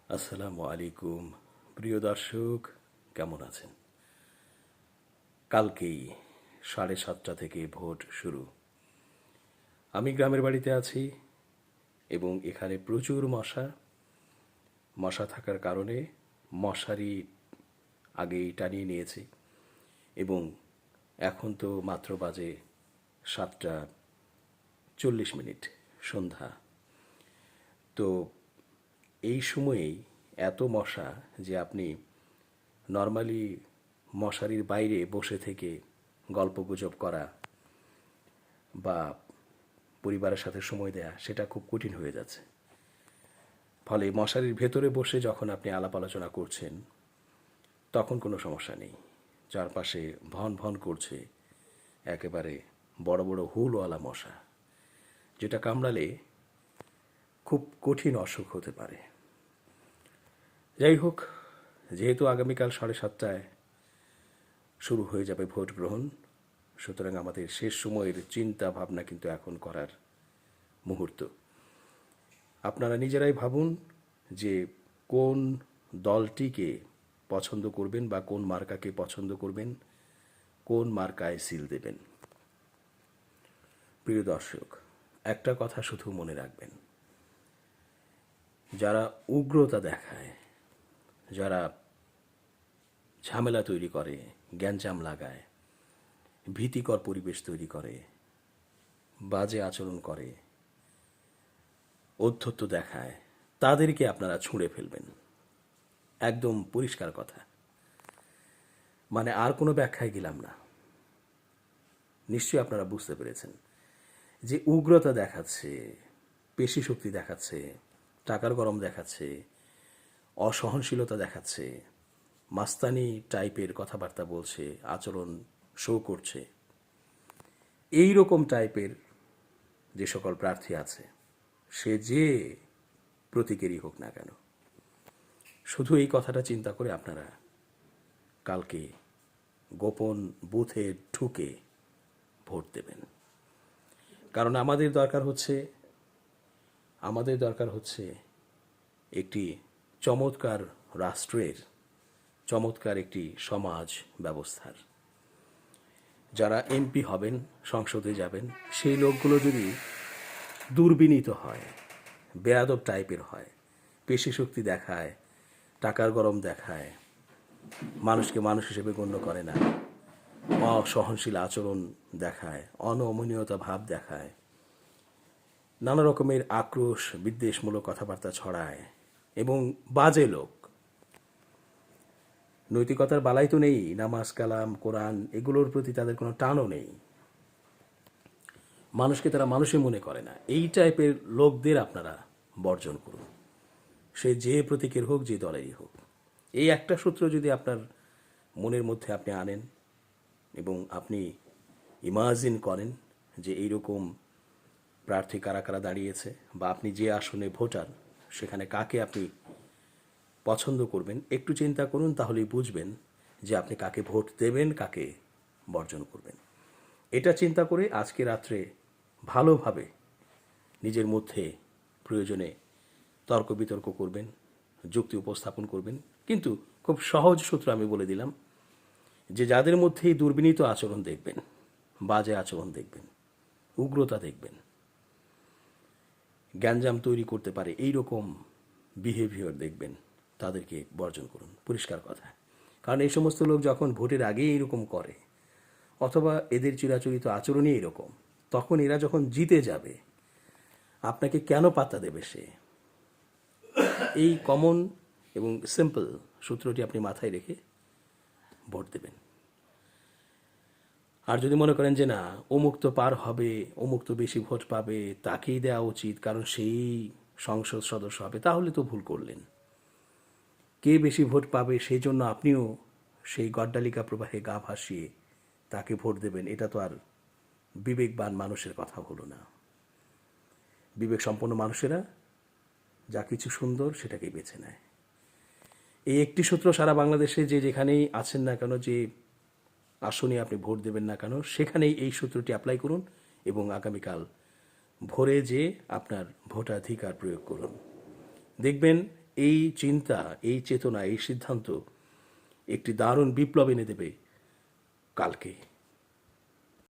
আসসালামু আলাইকুম প্রিয় দর্শক, কেমন আছেন? কালকেই 7:30 থেকে ভোট শুরু। আমি গ্রামের বাড়িতে আছি এবং এখানে প্রচুর মশা থাকার কারণে মশারি আগেই টানিয়ে নিয়েছি এবং এখন তো মাত্র বাজে 7:40, সন্ধ্যা। তো এই সময়েই এত মশা যে আপনি নর্মালি মশারির বাইরে বসে থেকে গল্পগুজব করা বা পরিবারের সাথে সময় দেয়া সেটা খুব কঠিন হয়ে যাচ্ছে। ফলে মশারির ভেতরে বসে যখন আপনি আলাপ আলোচনা করছেন তখন কোনো সমস্যা নেই। চারপাশে ভন ভন করছে একেবারে বড় বড় হুলওয়ালা মশা, যেটা কামড়ালে খুব কঠিন অসুখ হতে পারে। যাই হোক, যেহেতু আগামীকাল 7:30টায় শুরু হয়ে যাবে ভোট গ্রহণ, সুতরাং আমাদের শেষ সময়ের চিন্তা ভাবনা কিন্তু এখন করার মুহূর্ত। আপনারা নিজেরাই ভাবুন যে কোন দলটিকে পছন্দ করবেন বা কোন মার্কাকে পছন্দ করবেন, কোন মার্কায় সিল দেবেন। প্রিয় দর্শক, একটা কথা শুধু মনে রাখবেন, যারা উগ্রতা দেখায়, যারা ঝামেলা তৈরি করে, গ্যাঞ্জাম লাগায়, ভীতিকর পরিবেশ তৈরি করে, বাজে আচরণ করে, ঔদ্ধত্য দেখায়, তাদেরকে আপনারা ছুঁড়ে ফেলবেন। একদম পরিষ্কার কথা, মানে আর কোনো ব্যাখ্যায় গেলাম না। নিশ্চয়ই আপনারা বুঝতে পেরেছেন যে উগ্রতা দেখাচ্ছে, পেশি শক্তি দেখাচ্ছে, টাকার গরম দেখাচ্ছে, অসহনশীলতা দেখাচ্ছে, মাস্তানি টাইপের কথাবার্তা বলছে, আচরণ শো করছে, এই রকম টাইপের যে সকল প্রার্থী আছে, সে যে প্রতীকেরই হোক না কেন, শুধু এই কথাটা চিন্তা করে আপনারা কালকে গোপন বুথে ঢুকে ভোট দেবেন। কারণ আমাদের দরকার হচ্ছে একটি চমৎকার রাষ্ট্রের, চমৎকার একটি সমাজ ব্যবস্থার। যারা এমপি হবেন, সংসদে যাবেন, সেই লোকগুলো যদি দুর্বিনীত হয়, বেয়াদব টাইপের হয়, পেশি শক্তি দেখায়, টাকার গরম দেখায়, মানুষকে মানুষ হিসেবে গণ্য করে না, অসহনশীল আচরণ দেখায়, অনমনীয়তা ভাব দেখায়, নানা রকমের আক্রোশ বিদ্বেষমূলক কথাবার্তা ছড়ায় এবং বাজে লোক, নৈতিকতার বালাই তো নেই, নামাজ কালাম কোরআন এগুলোর প্রতি তাদের কোনো টানও নেই, মানুষকে তারা মানুষই মনে করে না, এই টাইপের লোকদের আপনারা বর্জন করুন। সে যে প্রতীকের হোক, যে দলেরই হোক। এই একটা সূত্র যদি আপনার মনের মধ্যে আপনি আনেন এবং আপনি ইমাজিন করেন যে এইরকম প্রার্থী কারা কারা দাঁড়িয়েছে বা আপনি যে আসনে ভোটার সেখানে কাকে আপনি পছন্দ করবেন, একটু চিন্তা করুন, তাহলেই বুঝবেন যে আপনি কাকে ভোট দেবেন, কাকে বর্জন করবেন। এটা চিন্তা করে আজকে রাত্রে ভালোভাবে নিজের মধ্যে প্রয়োজনে তর্ক বিতর্ক করবেন, যুক্তি উপস্থাপন করবেন। কিন্তু খুব সহজ সূত্র আমি বলে দিলাম যে যাদের মধ্যেই দুর্বিনীত আচরণ দেখবেন, বাজে আচরণ দেখবেন, উগ্রতা দেখবেন, গ্যাঞ্জাম তৈরি করতে পারে এই রকম বিহেভিয়ার দেখবেন, তাদেরকে বর্জন করুন। পরিষ্কার কথা। কারণ এই সমস্ত লোক যখন ভোটের আগে এইরকম করে অথবা এদের চিরাচরিত আচরণই এরকম, তখন এরা যখন জিতে যাবে আপনাকে কেন পাত্তা দেবে সে? এই কমন এবং সিম্পল সূত্রটি আপনি মাথায় রেখে ভোট দেবেন। আর যদি মনে করেন যে না, অমুক তো পার হবে, অমুক তো বেশি ভোট পাবে, তাকেই দেওয়া উচিত কারণ সেই সংসদ সদস্য হবে, তাহলে তো ভুল করলেন। কে বেশি ভোট পাবে সেই জন্য আপনিও সেই গড্ডালিকা প্রবাহে গা ভাসিয়ে তাকে ভোট দেবেন, এটা তো আর বিবেকবান মানুষের কথা হলো না। বিবেক সম্পন্ন মানুষেরা যা কিছু সুন্দর সেটাকেই বেছে নেয়। এই একটি সূত্র সারা বাংলাদেশে যে যেখানেই আছেন না কেন, যে আসনে আপনি ভোট দেবেন না কেন, সেখানেই এই সূত্রটি অ্যাপ্লাই করুন এবং আগামীকাল ভোরে যে আপনার ভোটাধিকার প্রয়োগ করুন। দেখবেন এই চিন্তা, এই চেতনা, এই সিদ্ধান্ত একটি দারুণ বিপ্লব এনে দেবে কালকে।